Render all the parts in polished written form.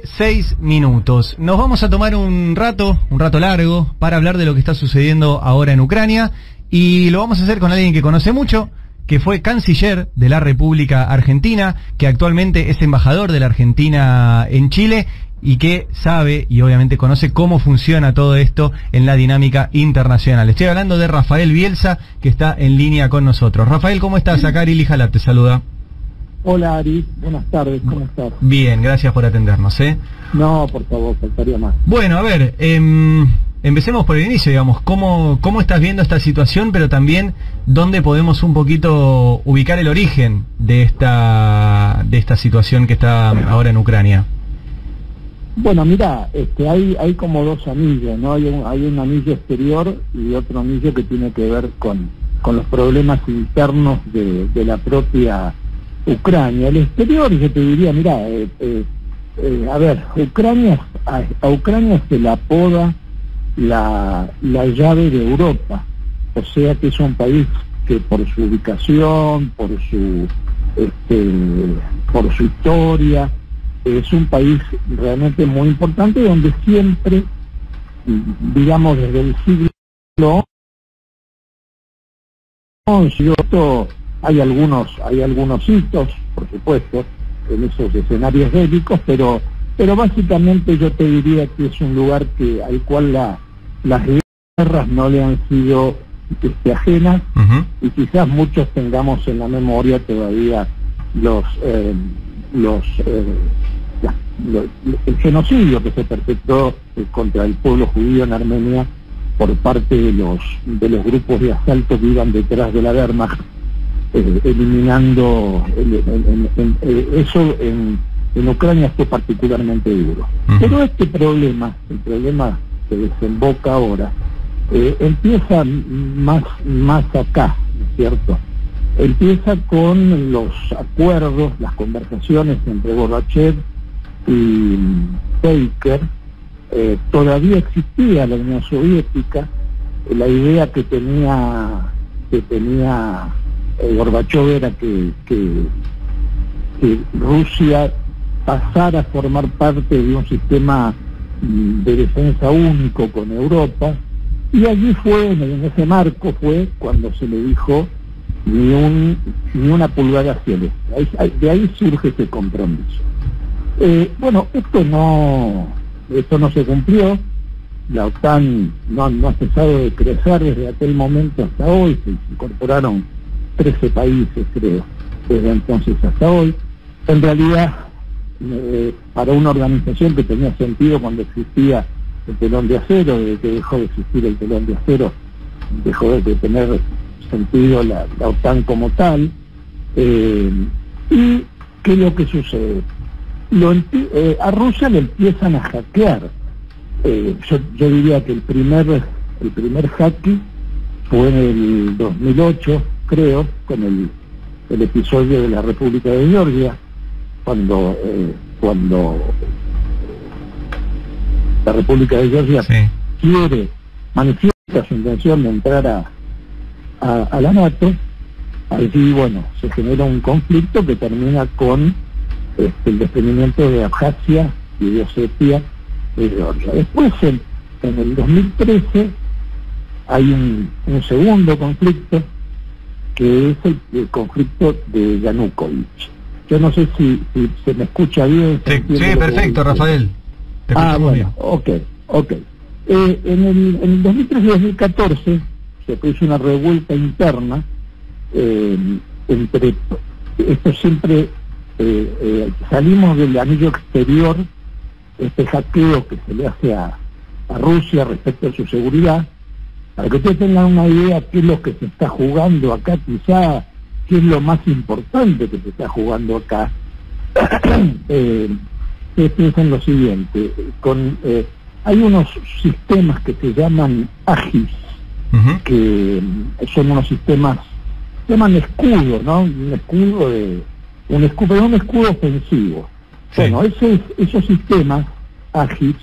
6 minutos. Nos vamos a tomar un rato largo, para hablar de lo que está sucediendo ahora en Ucrania, y lo vamos a hacer con alguien que conoce mucho, que fue canciller de la República Argentina, que actualmente es embajador de la Argentina en Chile, y que sabe y obviamente conoce cómo funciona todo esto en la dinámica internacional. Estoy hablando de Rafael Bielsa, que está en línea con nosotros. Rafael, ¿cómo estás? Acá Ari Lijalap te saluda. Hola Ari, buenas tardes, ¿cómo estás? Bien, gracias por atendernos, ¿eh? No, por favor, faltaría más. Bueno, a ver, empecemos por el inicio, digamos. ¿Cómo estás viendo esta situación, pero también dónde podemos un poquito ubicar el origen de esta situación que está ahora en Ucrania? Bueno, mira, hay como dos anillos, ¿no? Hay un anillo exterior y otro anillo que tiene que ver con los problemas internos de la propia Ucrania. El exterior, yo te diría, mira, a ver, a Ucrania se la apoda la llave de Europa, o sea que es un país que por su ubicación, por su historia, es un país realmente muy importante, donde siempre, digamos, desde el siglo XI, hay algunos hitos, por supuesto, en esos escenarios bélicos, pero básicamente yo te diría que es un lugar al cual las guerras no le han sido ajenas, y quizás muchos tengamos en la memoria todavía el genocidio que se perpetró contra el pueblo judío en Armenia por parte de los grupos de asalto que iban detrás de la Wehrmacht, eliminando eso. En Ucrania fue particularmente duro. Pero el problema que desemboca ahora, empieza más acá, ¿no es cierto? Empieza con los acuerdos, las conversaciones entre Gorbachev y Baker. Todavía existía la Unión Soviética. La idea que tenía Gorbachev era que Rusia pasara a formar parte de un sistema de defensa único con Europa, y allí en ese marco fue cuando se le dijo ni una pulgada hacia el este. De ahí surge ese compromiso. Bueno, esto no se cumplió. La OTAN no ha cesado de crecer desde aquel momento hasta hoy. Se incorporaron 13 países, creo, desde entonces hasta hoy. En realidad, para una organización que tenía sentido cuando existía el telón de acero, desde que dejó de existir el telón de acero, dejó de tener sentido la OTAN como tal. ¿Y qué es lo que sucede? A Rusia le empiezan a hackear. Yo diría que el primer hacking fue en el 2008, creo, con el episodio de la República de Georgia, cuando la República de Georgia manifiesta su intención de entrar a la NATO. Allí, bueno, se genera un conflicto que termina con el desprendimiento de Abjasia y de Osetia de Georgia. Después, en el 2013, hay un segundo conflicto, que es el conflicto de Yanukovych. Yo no sé si se me escucha bien. Sí, perfecto, Rafael. Te bueno, bien. Ok. En el 2013-2014 se puso una revuelta interna entre... Esto siempre... salimos del anillo exterior, este hackeo que se le hace a Rusia respecto a su seguridad, para que ustedes tengan una idea qué es lo que se está jugando acá, quizá qué es lo más importante que se está jugando acá. Piensen lo siguiente, hay unos sistemas que se llaman AGIS, que son unos sistemas, se llaman escudo, ¿no? Un escudo ofensivo. Sí. Bueno, esos sistemas AGIS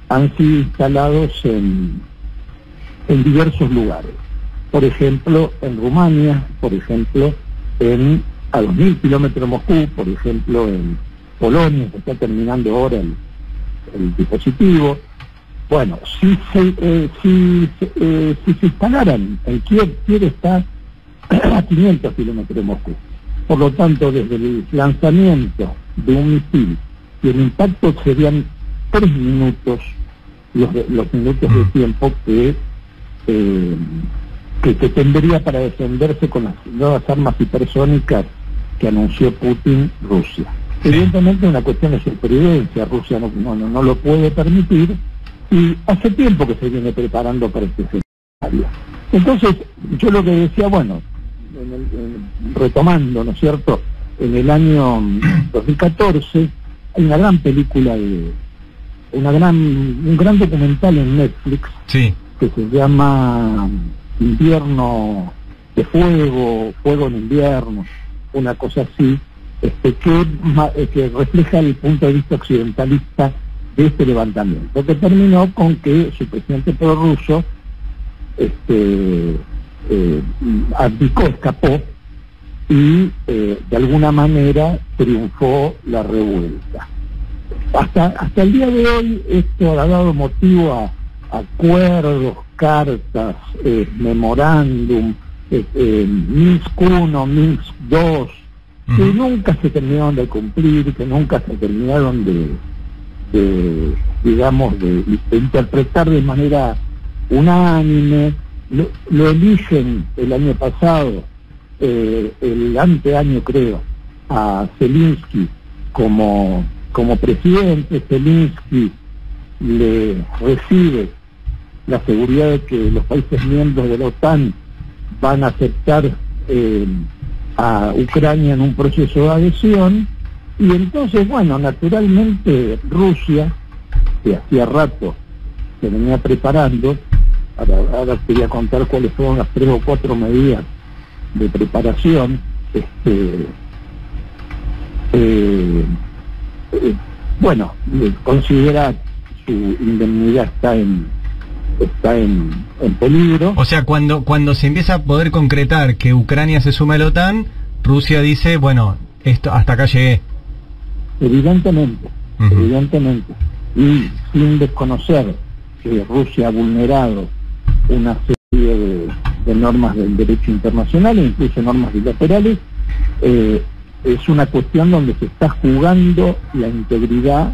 han sido instalados en diversos lugares. Por ejemplo, en Rumania, por ejemplo, a 2000 kilómetros de Moscú, por ejemplo, en Polonia, se está terminando ahora el dispositivo. Bueno, si se instalaran, el Kiev está a 500 kilómetros de Moscú. Por lo tanto, desde el lanzamiento de un misil y el impacto serían 3 minutos, los minutos de tiempo que tendría para defenderse con las nuevas armas hipersónicas que anunció Putin Rusia. Evidentemente es una cuestión de supervivencia, Rusia no lo puede permitir, y hace tiempo que se viene preparando para este escenario. Entonces, yo lo que decía, bueno, retomando, ¿no es cierto?, en el año 2014 hay una gran película un gran documental en Netflix, sí, que se llama Invierno de Fuego, Fuego en Invierno, una cosa así, que refleja el punto de vista occidentalista de este levantamiento, que terminó con que su presidente prorruso abdicó, escapó, y de alguna manera triunfó la revuelta. Hasta el día de hoy esto ha dado motivo a acuerdos, cartas, memorándum, Minsk 1, Minsk 2, que nunca se terminaron de cumplir, que nunca se terminaron de interpretar de manera unánime. Lo eligen el año pasado, el anteaño creo, a Zelensky como presidente. Zelensky le recibe la seguridad de que los países miembros de la OTAN van a aceptar a Ucrania en un proceso de adhesión, y entonces, bueno, naturalmente Rusia, que hacía rato se venía preparando, ahora quería contar cuáles fueron las 3 o 4 medidas de preparación, bueno, considera su indemnidad está en peligro. O sea, cuando se empieza a poder concretar que Ucrania se suma a la OTAN, Rusia dice, bueno, esto hasta acá llegué. Evidentemente, y sin desconocer que Rusia ha vulnerado una serie de normas del derecho internacional e incluso normas bilaterales, es una cuestión donde se está jugando la integridad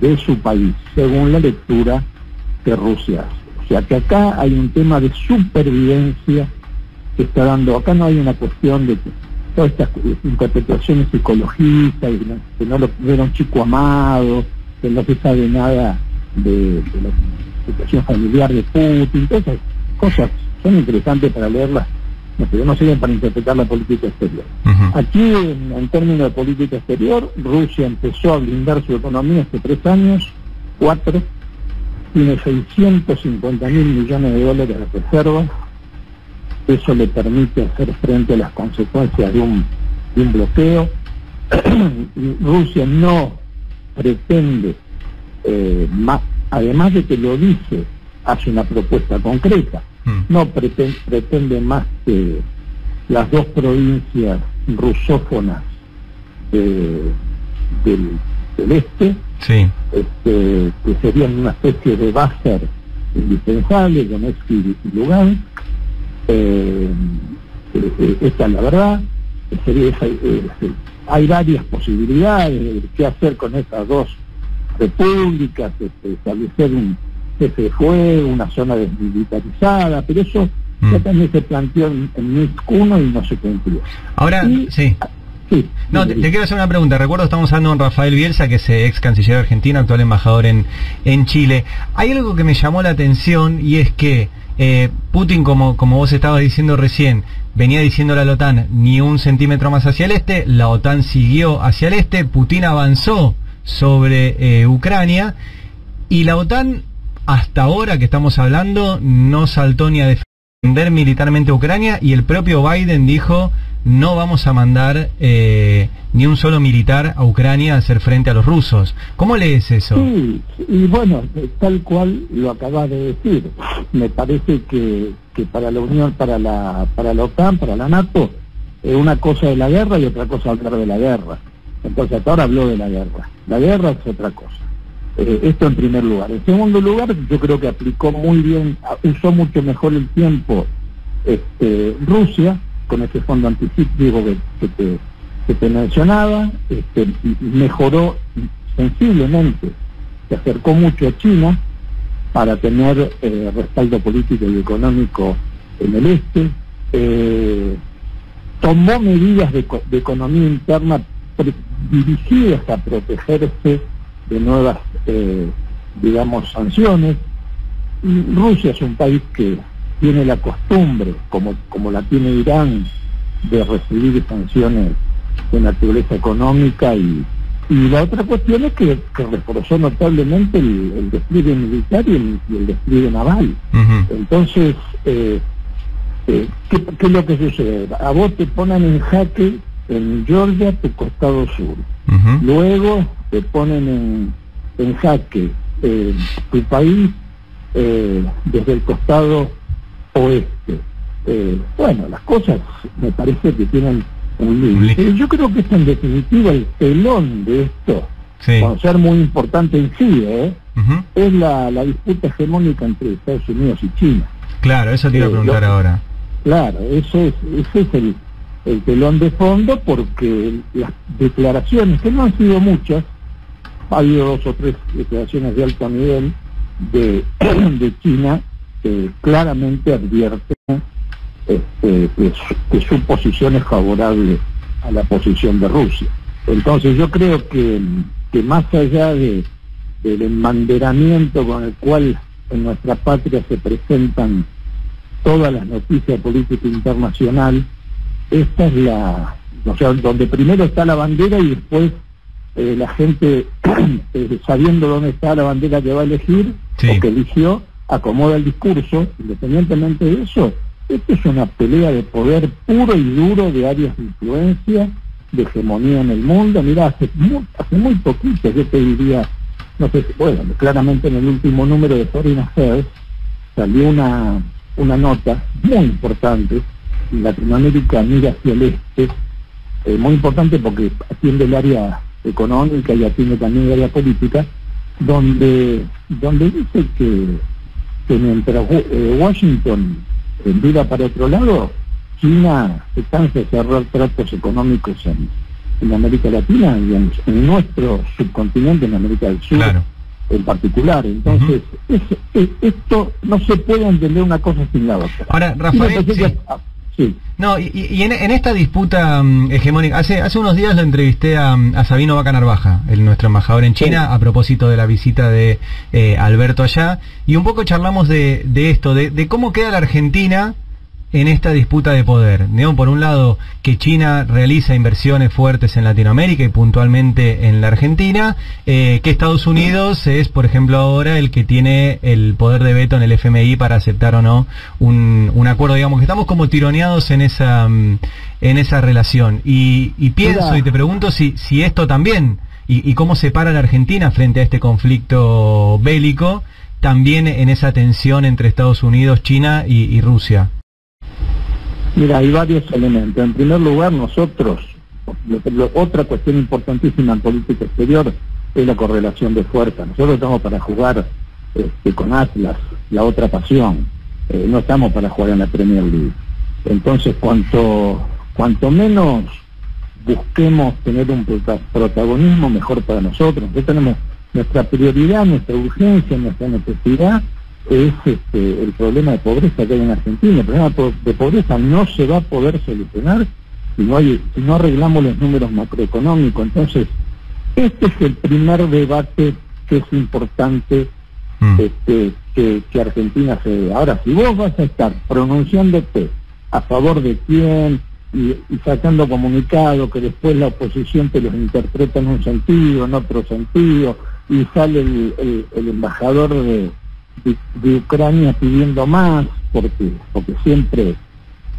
de su país, según la lectura que Rusia hace. O sea que acá hay un tema de supervivencia que está dando. Acá no hay una cuestión de que todas estas interpretaciones psicologistas, y que no lo era un chico amado, que no se sabe nada de la situación familiar de Putin. Todas esas cosas son interesantes para leerlas, pero no sirven para interpretar la política exterior. Aquí, en términos de política exterior, Rusia empezó a blindar su economía hace 3 años, 4, tiene 650.000 millones de dólares de reservas. Eso le permite hacer frente a las consecuencias de un bloqueo. Rusia no pretende, además de que lo dice, hace una propuesta concreta. No pretende más que las 2 provincias rusófonas del este, sí, que serían una especie de base indispensable, Donetsk y Lugansk. Esta es la verdad. Hay varias posibilidades de qué hacer con esas 2 repúblicas, establecer un cese de fuego, una zona desmilitarizada, pero eso ya también se planteó en Minsk 1 y no se cumplió. Ahora, sí. No, te quiero hacer una pregunta. Recuerdo, estamos hablando con Rafael Bielsa, que es ex canciller argentino, actual embajador en Chile. Hay algo que me llamó la atención, y es que Putin, como vos estabas diciendo recién, venía diciéndole a la OTAN ni 1 centímetro más hacia el este, la OTAN siguió hacia el este, Putin avanzó sobre Ucrania, y la OTAN, hasta ahora que estamos hablando, no saltó ni a defender militarmente a Ucrania, y el propio Biden dijo, no vamos a mandar ni un solo militar a Ucrania a hacer frente a los rusos. ¿Cómo lees eso? Sí, y bueno, tal cual lo acabas de decir. Me parece que para la Unión, para la OTAN, para la NATO, una cosa es la guerra y otra cosa hablar de la guerra. Entonces hasta ahora habló de la guerra. La guerra es otra cosa. Esto en primer lugar. En segundo lugar, yo creo que aplicó muy bien, usó mucho mejor el tiempo Rusia, con ese fondo anticíclico que te mencionaba, mejoró sensiblemente, se acercó mucho a China para tener respaldo político y económico en el este, tomó medidas de economía interna dirigidas a protegerse de nuevas, digamos, sanciones. Rusia es un país que tiene la costumbre, como la tiene Irán, de recibir sanciones de naturaleza económica, y la otra cuestión es que reforzó notablemente el despliegue militar y el despliegue naval. Entonces, ¿qué es lo que sucede? A vos te ponen en jaque en Georgia tu costado sur, luego te ponen en jaque tu país desde el costado oeste. Bueno, las cosas me parece que tienen un límite. Yo creo que es en definitiva el telón de esto, con ser muy importante en sí, es la disputa hegemónica entre Estados Unidos y China. Claro, eso te iba a preguntar ahora. Claro, ese es el telón de fondo, porque las declaraciones, que no han sido muchas, ha habido 2 o 3 declaraciones de alto nivel de China que claramente advierten que su posición es favorable a la posición de Rusia. Entonces yo creo que más allá del embanderamiento con el cual en nuestra patria se presentan todas las noticias política internacional, esta es o sea, donde primero está la bandera y después la gente, sabiendo dónde está la bandera que va a elegir, o que eligió, acomoda el discurso. Independientemente de eso, esto es una pelea de poder puro y duro, de áreas de influencia, de hegemonía en el mundo. Mira, hace muy poquito, yo te diría, no sé, bueno, claramente en el último número de Foreign Affairs salió una nota muy importante. Latinoamérica mira hacia el este, muy importante porque atiende el área económica y atiende también el área política, donde dice que mientras Washington mira para otro lado, China se cansa de cerrar tratos económicos en América Latina y en nuestro subcontinente, en América del Sur, en particular. Entonces, esto no se puede entender una cosa sin la otra. Ahora, Rafael, no, y en esta disputa hegemónica, hace unos días lo entrevisté a Sabino Vaca Narvaja, nuestro embajador en China, a propósito de la visita de Alberto allá, y un poco charlamos de esto, de cómo queda la Argentina en esta disputa de poder. Digamos, por un lado, que China realiza inversiones fuertes en Latinoamérica y puntualmente en la Argentina, que Estados Unidos es, por ejemplo, ahora el que tiene el poder de veto en el FMI para aceptar o no un acuerdo. Digamos que estamos como tironeados en esa relación. Y pienso y te pregunto si esto también, y cómo se para la Argentina frente a este conflicto bélico, también en esa tensión entre Estados Unidos, China y Rusia. Mira, hay varios elementos. En primer lugar, nosotros, otra cuestión importantísima en política exterior es la correlación de fuerza. Nosotros estamos para jugar con Atlas, la otra pasión. No estamos para jugar en la Premier League. Entonces, cuanto menos busquemos tener un protagonismo, mejor para nosotros. Nosotros tenemos nuestra prioridad, nuestra urgencia, nuestra necesidad es el problema de pobreza que hay en Argentina. El problema de pobreza no se va a poder solucionar si no arreglamos los números macroeconómicos. Entonces, este es el primer debate que es importante que Argentina se dé. Ahora, si vos vas a estar pronunciándote a favor de quién y sacando comunicados que después la oposición te los interpreta en un sentido, en otro sentido, y sale el embajador de Ucrania pidiendo más, porque siempre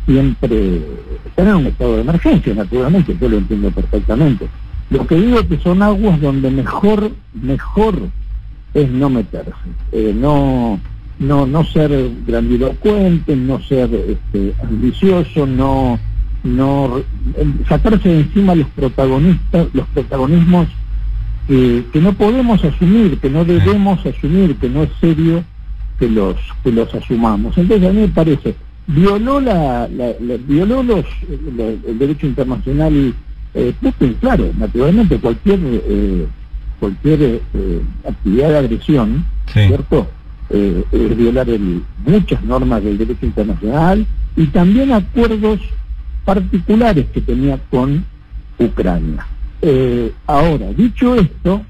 están en un estado de emergencia, naturalmente, yo lo entiendo perfectamente. Lo que digo es que son aguas donde mejor es no meterse, no ser grandilocuente, no ser ambicioso, no sacarse de encima los protagonismos que no podemos asumir, que no debemos asumir, que no es serio que los asumamos. Entonces a mí me parece, violó el derecho internacional Putin. Claro, naturalmente cualquier actividad de agresión, ¿cierto? Es violar muchas normas del derecho internacional y también acuerdos particulares que tenía con Ucrania. Ahora, dicho esto,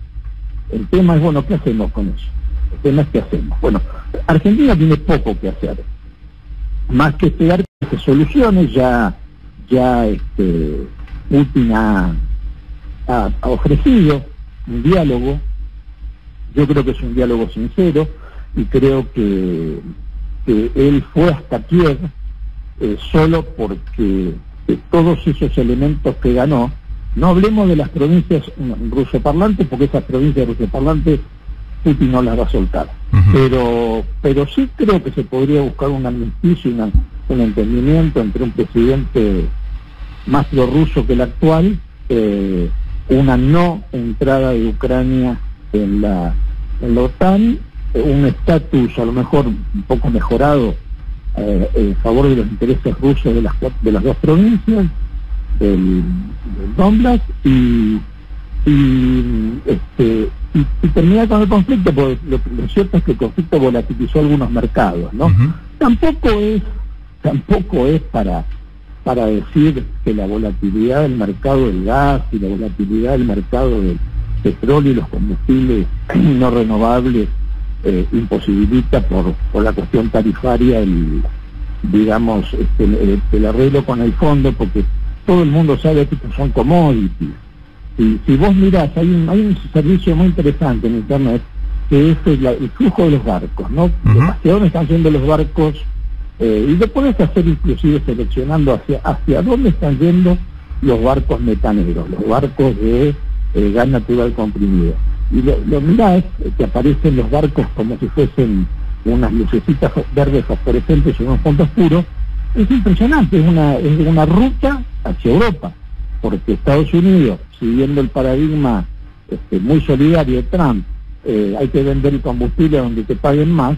el tema es, bueno, ¿qué hacemos con eso? El tema es, ¿qué hacemos? Bueno, Argentina tiene poco que hacer, más que esperar que se solucione. Ya Putin ha ofrecido un diálogo. Yo creo que es un diálogo sincero y creo que él fue hasta Kiev solo porque todos esos elementos que ganó, no hablemos de las provincias rusoparlantes, porque esas provincias rusoparlantes Putin no las va a soltar. Pero sí creo que se podría buscar un armisticio, un entendimiento entre un presidente más prorruso que el actual, una no entrada de Ucrania en la OTAN, un estatus a lo mejor un poco mejorado en favor de los intereses rusos de las dos provincias, del Donbass, y terminar con el conflicto, porque lo cierto es que el conflicto volatilizó algunos mercados, ¿no? Tampoco es para decir que la volatilidad del mercado del gas y la volatilidad del mercado del petróleo y los combustibles no renovables imposibilita por la cuestión tarifaria el arreglo con el fondo, porque todo el mundo sabe que son commodities. Y si vos mirás, hay un servicio muy interesante en internet que es el flujo de los barcos, ¿no? Hacia dónde están yendo los barcos, y lo podés hacer inclusive seleccionando hacia dónde están yendo los barcos metaneros, los barcos de gas natural comprimido. Y lo mirás, que aparecen los barcos como si fuesen unas lucecitas verdes fosforescentes en unos fondos puros. Es impresionante, es una ruta hacia Europa, porque Estados Unidos, siguiendo el paradigma muy solidario de Trump, hay que vender el combustible donde te paguen más,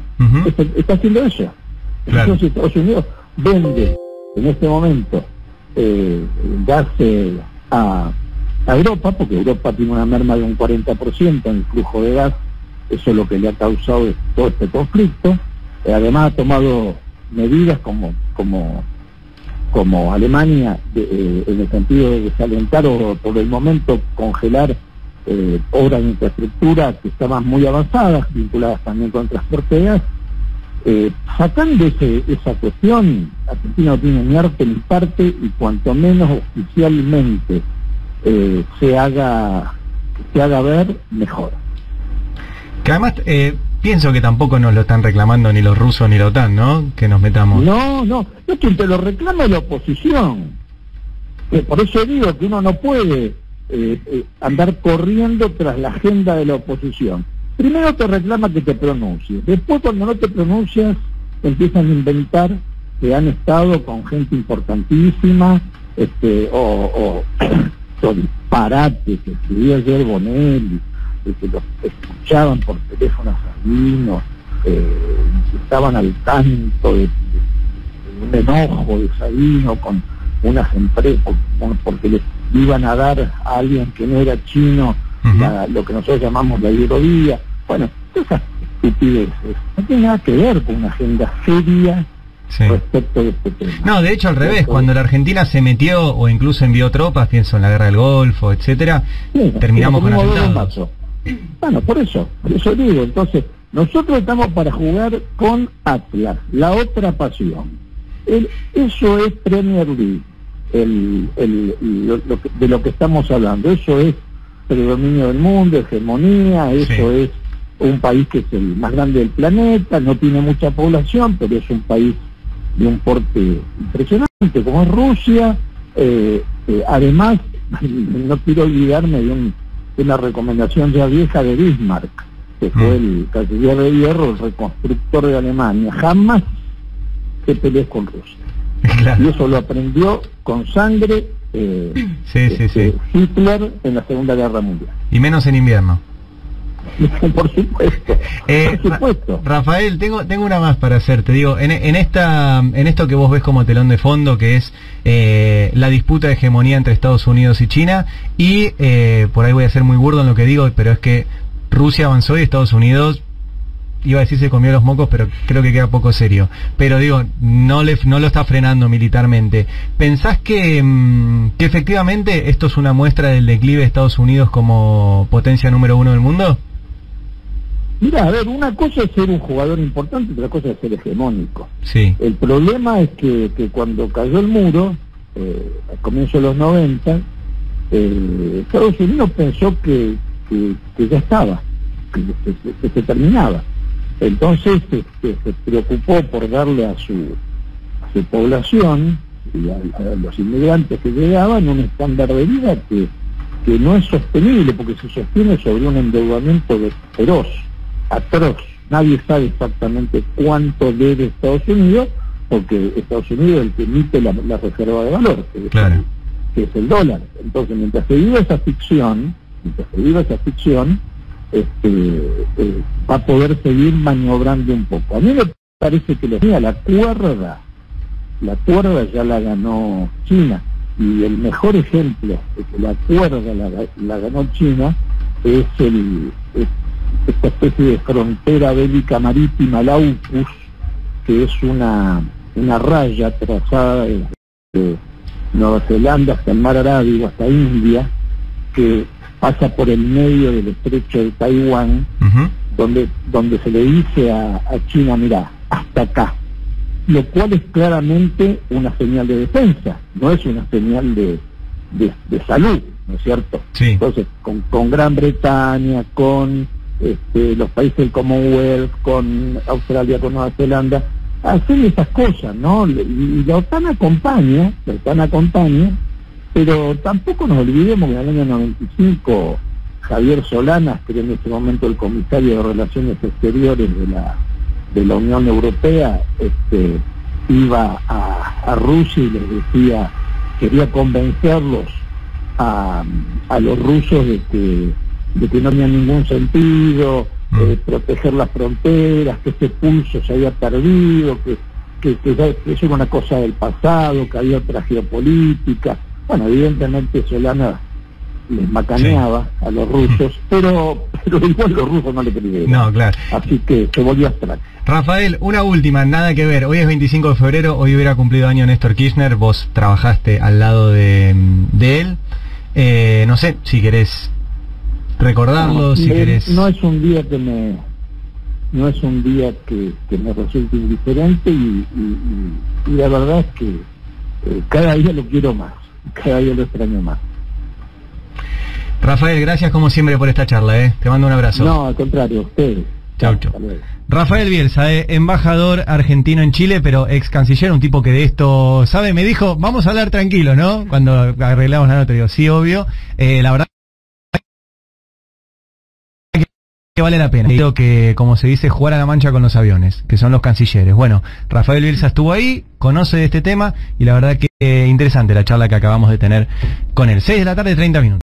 está haciendo eso. Claro. Entonces Estados Unidos vende en este momento gas a Europa, porque Europa tiene una merma de un 40% en el flujo de gas. Eso es lo que le ha causado todo este conflicto. Además ha tomado medidas como Alemania, en el sentido de desalentar o por el momento congelar obras de infraestructura que estaban muy avanzadas, vinculadas también con transporte de gas. Sacando esa cuestión, Argentina no tiene ni arte ni parte, y cuanto menos oficialmente se haga ver, mejor. Que además pienso que tampoco nos lo están reclamando ni los rusos ni la OTAN, ¿no? Que nos metamos. No, es que te lo reclama la oposición. Por eso digo que uno no puede andar corriendo tras la agenda de la oposición. Primero te reclama que te pronuncies, después cuando no te pronuncias empiezan a inventar que han estado con gente importantísima, o disparates que escribía ayer Bonelli, que los escuchaban por teléfono a Sabino, estaban al tanto de un enojo de Sabino con unas empresas, porque les iban a dar a alguien que no era chino lo que nosotros llamamos la hidrovía. Bueno, esas estupideces no tiene nada que ver con una agenda seria respecto de este tema. No, de hecho al revés, cuando la Argentina se metió o incluso envió tropas, pienso en la guerra del Golfo, etcétera, terminamos con atentados. Bueno, por eso digo, entonces, nosotros estamos para jugar con Atlas, la otra pasión. Eso es Premier League, de lo que estamos hablando. Eso es predominio del mundo, hegemonía, eso es un país que es el más grande del planeta, no tiene mucha población, pero es un país de un porte impresionante, como es Rusia. Además, no quiero olvidarme de una recomendación ya vieja de Bismarck, que fue el canciller de hierro, el reconstructor de Alemania: jamás te pelees con Rusia. Claro. Y eso lo aprendió con sangre sí. Hitler en la Segunda Guerra Mundial. Y menos en invierno. Por supuesto, por supuesto. Rafael, tengo una más para hacerte. Digo, en esto que vos ves como telón de fondo, que es la disputa de hegemonía entre Estados Unidos y China, y por ahí voy a ser muy burdo en lo que digo, pero es que Rusia avanzó y Estados Unidos, iba a decir se comió los mocos, pero creo que queda poco serio. Pero digo, no lo está frenando militarmente. ¿Pensás que efectivamente esto es una muestra del declive de Estados Unidos como potencia número 1 del mundo? Mira, a ver, una cosa es ser un jugador importante, otra cosa es ser hegemónico. Sí. El problema es que cuando cayó el muro, al comienzo de los 90, Estados Unidos pensó que ya estaba, que se terminaba. Entonces se preocupó por darle a su población y a los inmigrantes que llegaban un estándar de vida que no es sostenible, porque se sostiene sobre un endeudamiento feroz, atroz. Nadie sabe exactamente cuánto debe Estados Unidos, porque Estados Unidos es el que emite la reserva de valor, que es el dólar. Entonces, mientras se viva esa ficción, va a poder seguir maniobrando un poco. A mí me parece que la cuerda ya la ganó China, y el mejor ejemplo de que la cuerda la ganó China es esta especie de frontera bélica marítima, la AUKUS, que es una raya trazada de Nueva Zelanda hasta el mar Arábigo, hasta India, que pasa por el medio del estrecho de Taiwán, donde se le dice a China, mira, hasta acá, lo cual es claramente una señal de defensa, no es una señal de salud, ¿no es cierto? Sí. Entonces, con Gran Bretaña, con los países del Commonwealth, con Australia, con Nueva Zelanda, hacen esas cosas, ¿no? Y la OTAN acompaña, pero tampoco nos olvidemos que en el año 95 Javier Solanas, que era en ese momento el comisario de Relaciones Exteriores de la Unión Europea, iba a Rusia y les decía, quería convencerlos a los rusos de que no tenía ningún sentido proteger las fronteras, que ese pulso se había perdido, que eso era una cosa del pasado, que había otra geopolítica. Bueno, evidentemente Solana les macaneaba a los rusos, pero igual los rusos no le creyeron. No, claro. Así que se volvió abstracto. Rafael, una última, nada que ver. Hoy es 25 de febrero, hoy hubiera cumplido año Néstor Kirchner, vos trabajaste al lado de él. No sé, si querés recordarlo, si querés... No es un día que me resulte indiferente y la verdad es que cada día lo quiero más, cada día lo extraño más. Rafael, gracias como siempre por esta charla, te mando un abrazo. No, al contrario, a ustedes. Chau. Rafael Bielsa, embajador argentino en Chile, pero ex canciller, un tipo que de esto sabe. Me dijo, vamos a hablar tranquilo, ¿no? Cuando arreglamos la nota, digo, sí, obvio. La verdad que vale la pena. Creo que, como se dice, jugar a la mancha con los aviones, que son los cancilleres. Bueno, Rafael Bielsa estuvo ahí, conoce de este tema, y la verdad que interesante la charla que acabamos de tener con él. 6 de la tarde, 30 minutos.